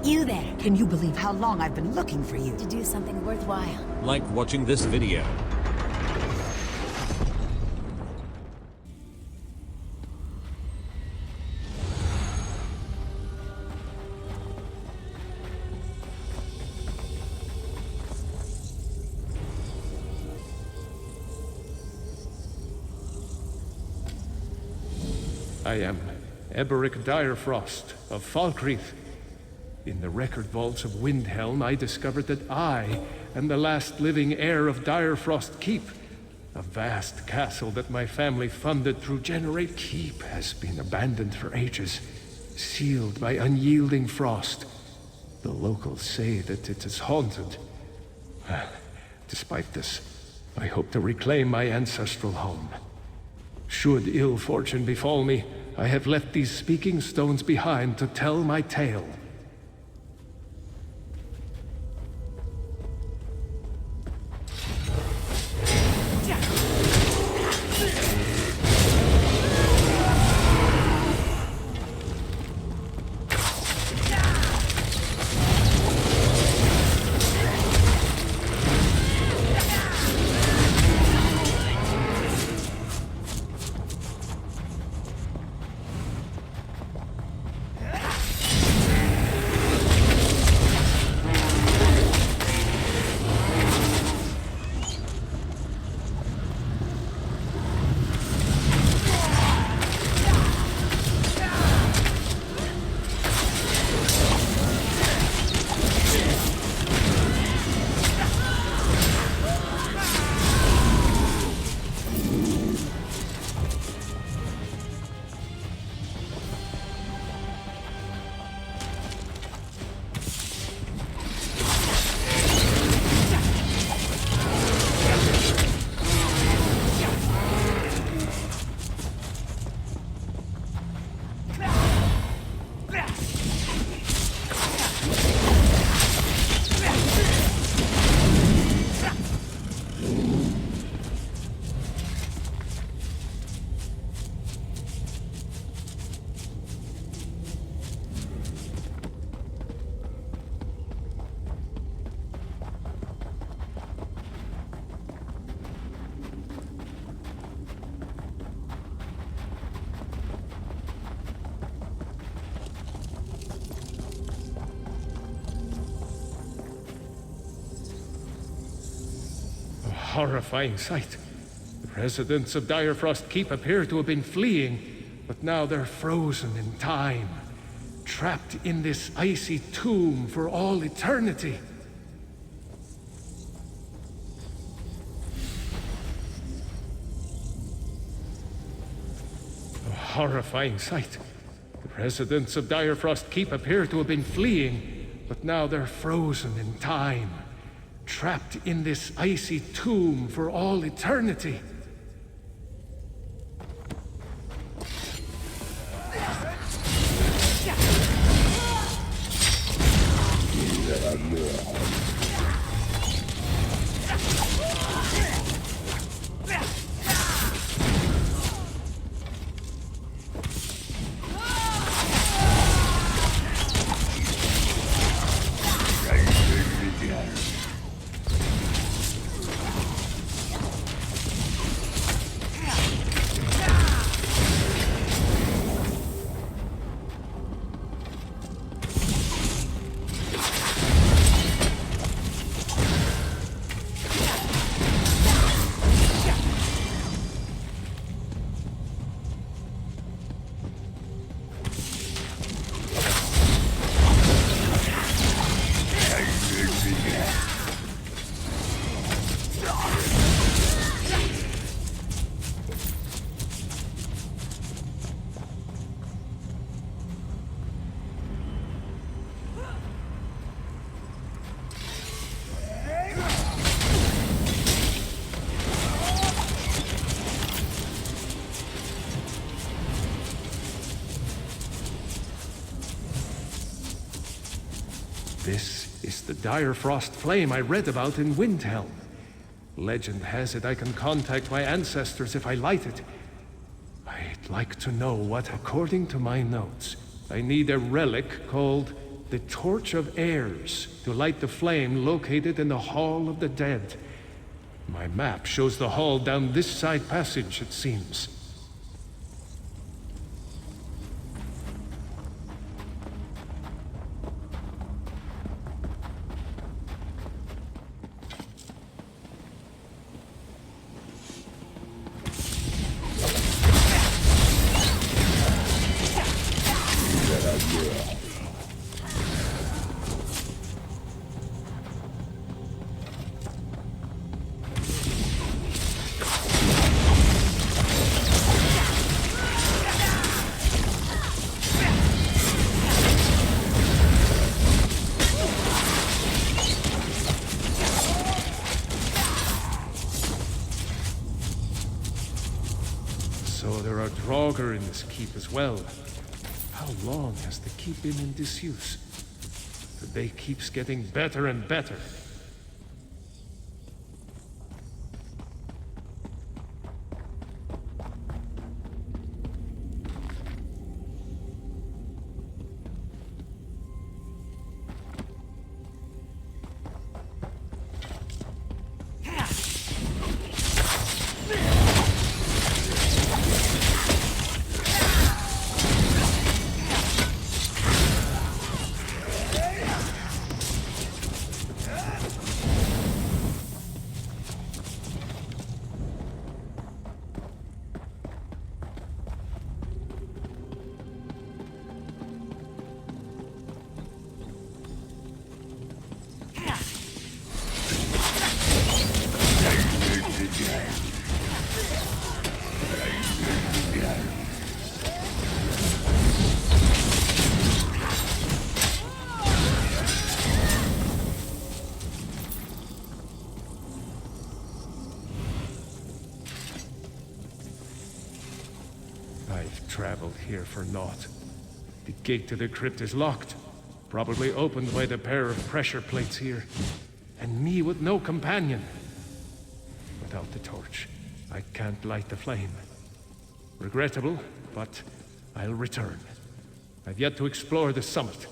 You there. Can you believe how long I've been looking for you? To do something worthwhile. Like watching this video. I am Eberic Direfrost of Falkreath. In the record vaults of Windhelm, I discovered that I am the last living heir of Direfrost Keep. A vast castle that my family funded through Generate Keep has been abandoned for ages, sealed by unyielding frost. The locals say that it is haunted. Despite this, I hope to reclaim my ancestral home. Should ill fortune befall me, I have left these speaking stones behind to tell my tale. Horrifying sight. The residents of Direfrost Keep appear to have been fleeing, but now they're frozen in time, trapped in this icy tomb for all eternity. A horrifying sight. The residents of Direfrost Keep appear to have been fleeing, but now they're frozen in time, trapped in this icy tomb for all eternity. This is the Direfrost flame I read about in Windhelm. Legend has it I can contact my ancestors if I light it. I'd like to know what, according to my notes, I need a relic called The Torch of Heirs to light the flame located in the Hall of the Dead. My map shows the hall down this side passage, it seems. Draugr in this keep as well. How long has the keep been in disuse? The bay keeps getting better and better. I've traveled here for naught. The gate to the crypt is locked, probably opened by the pair of pressure plates here. And me with no companion. Without the torch, I can't light the flame. Regrettable, but I'll return. I've yet to explore the summit.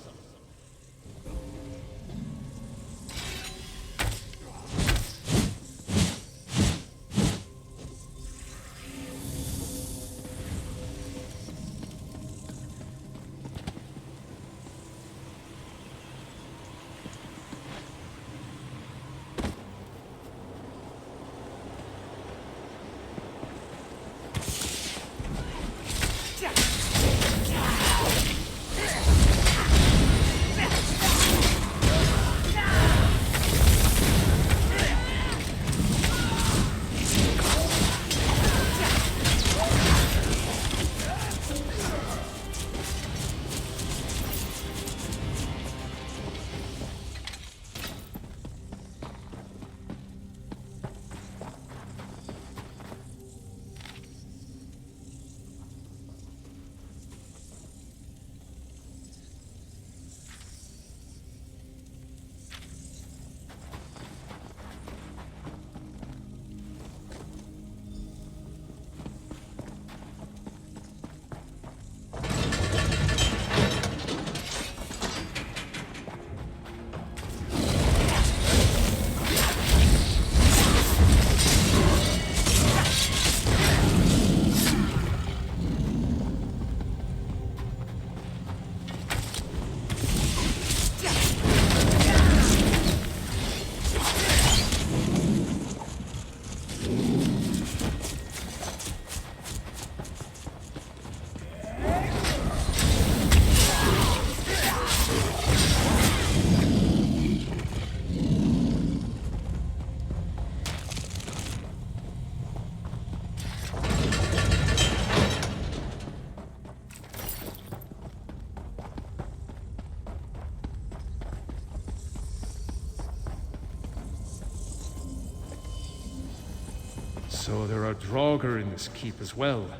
So there are Draugr in this keep as well.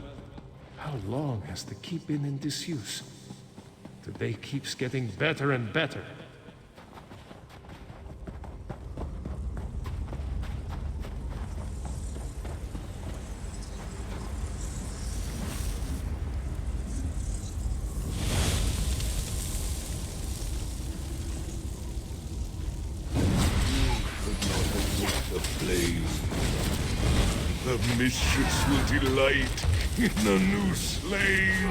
How long has the keep been in disuse? The bay keeps getting better and better. slain. The mistress will delight in a new slain.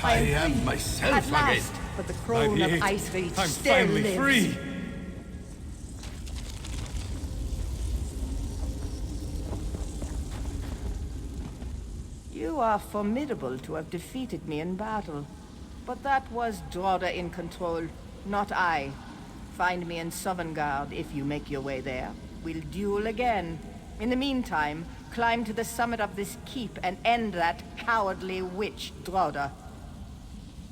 I am myself At again. last, but the crone of Ice Reach I'm still finally lives. free! You are formidable to have defeated me in battle. But that was Drauda in control, not I. Find me in Sovngarde if you make your way there. We'll duel again. In the meantime, climb to the summit of this keep and end that cowardly witch, Drauda.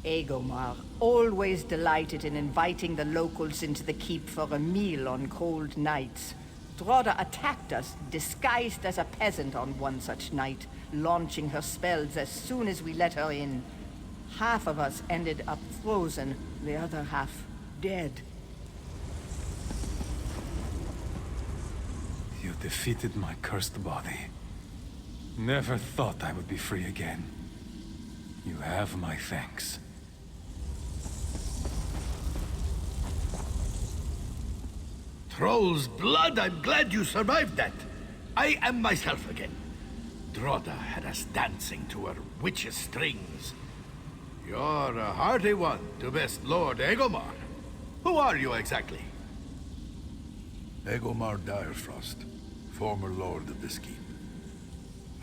Agomar always delighted in inviting the locals into the keep for a meal on cold nights. Drauda attacked us, disguised as a peasant on one such night, launching her spells as soon as we let her in. Half of us ended up frozen, the other half dead. You defeated my cursed body. Never thought I would be free again. You have my thanks. Troll's blood, I'm glad you survived that. I am myself again. Drauda had us dancing to her witch's strings. You're a hearty one to best Lord Agomar. Who are you exactly? Agomar Direfrost, former lord of this keep.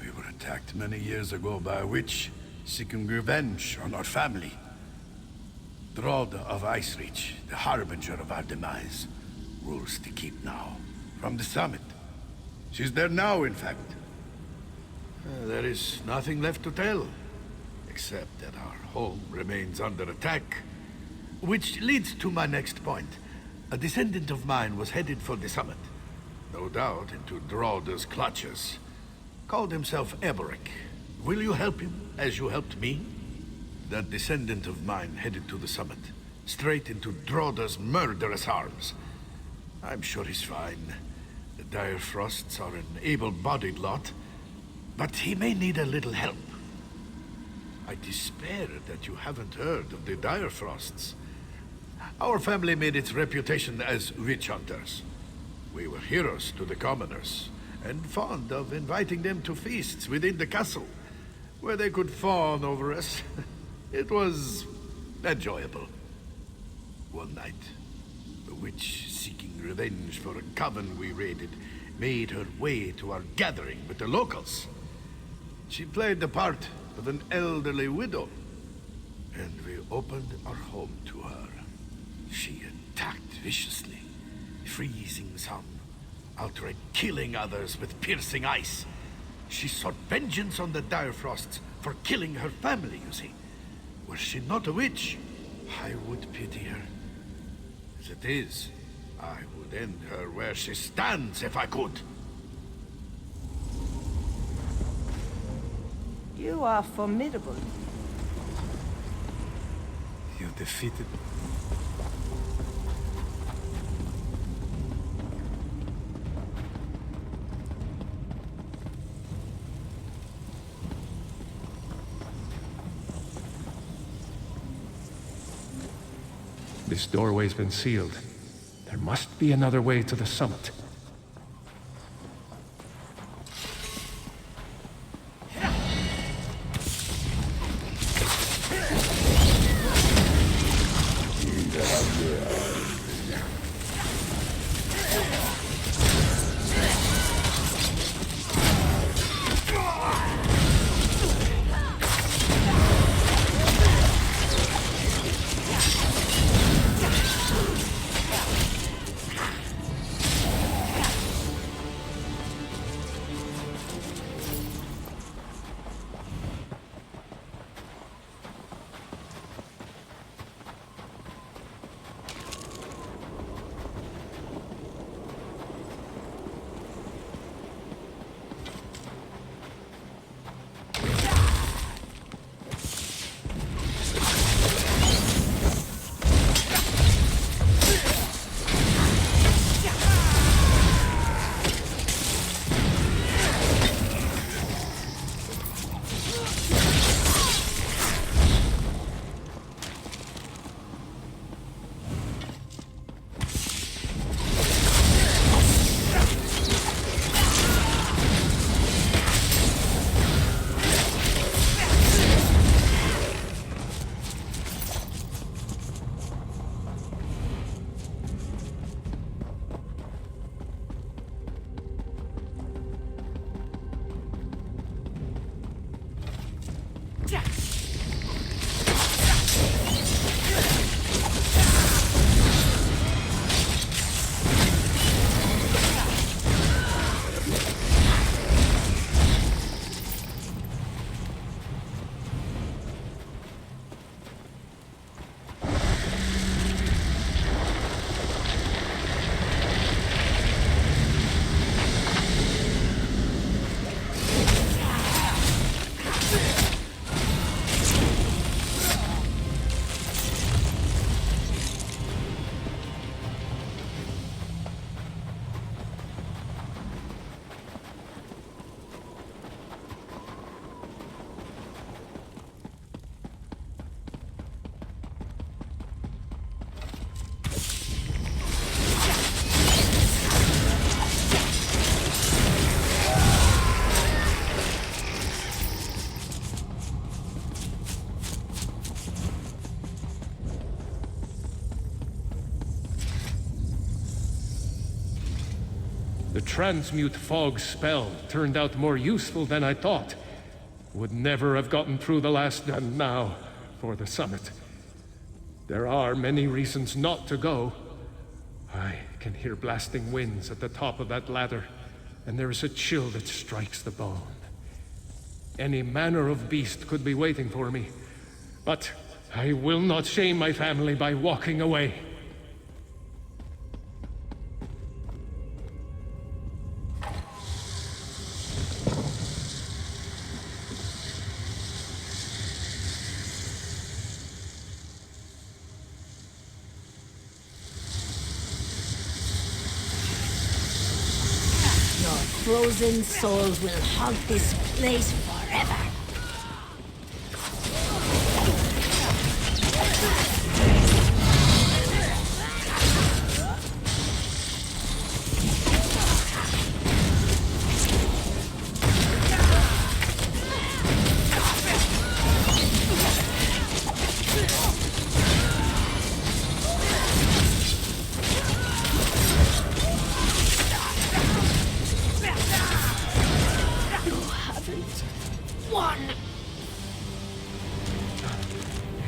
We were attacked many years ago by a witch, seeking revenge on our family. Drauda of Ice Reach, the harbinger of our demise, rules the keep now, from the summit. She's there now, in fact. There is nothing left to tell, except that our home remains under attack. Which leads to my next point. A descendant of mine was headed for the summit. No doubt into Drauda's clutches. Called himself Eboric. Will you help him, as you helped me? That descendant of mine headed to the summit, straight into Drauda's murderous arms. I'm sure he's fine. The Direfrosts are an able-bodied lot, but he may need a little help. I despair that you haven't heard of the Direfrosts. Our family made its reputation as witch hunters. We were heroes to the commoners, and fond of inviting them to feasts within the castle, where they could fawn over us. It was enjoyable. One night, the witch, seeking revenge for a coven we raided, made her way to our gathering with the locals. She played the part of an elderly widow, and we opened our home to her. She attacked viciously, freezing some, outright killing others with piercing ice. She sought vengeance on the Direfrosts for killing her family, you see. Were she not a witch, I would pity her. As it is, I would end her where she stands if I could. You are formidable. You defeated... This doorway's been sealed. There must be another way to the summit. The transmute fog spell turned out more useful than I thought. Would never have gotten through the last, and now for the summit. There are many reasons not to go. I can hear blasting winds at the top of that ladder, and there is a chill that strikes the bone. Any manner of beast could be waiting for me, but I will not shame my family by walking away. Frozen souls will haunt this place forever.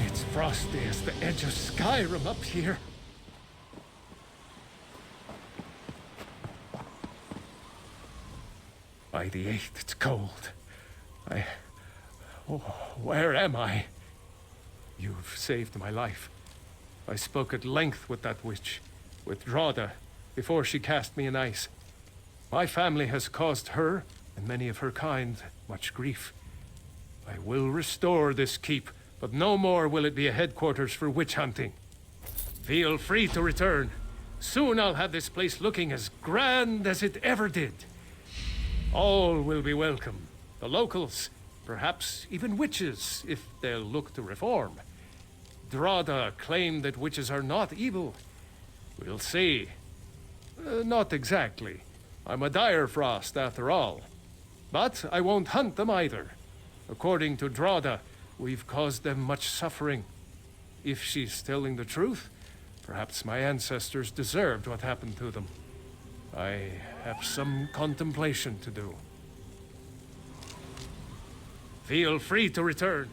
It's frosty as the edge of Skyrim up here. By the 8th, it's cold. Oh, where am I? You've saved my life. I spoke at length with that witch, with Drada, before she cast me in ice. My family has caused her, and many of her kind, much grief. I will restore this keep, but no more will it be a headquarters for witch hunting. Feel free to return. Soon I'll have this place looking as grand as it ever did. All will be welcome. The locals, perhaps even witches, if they'll look to reform. Drada claimed that witches are not evil. We'll see. Not exactly. I'm a Direfrost, after all. But I won't hunt them either. According to Drada, we've caused them much suffering. If she's telling the truth, perhaps my ancestors deserved what happened to them. I have some contemplation to do. Feel free to return.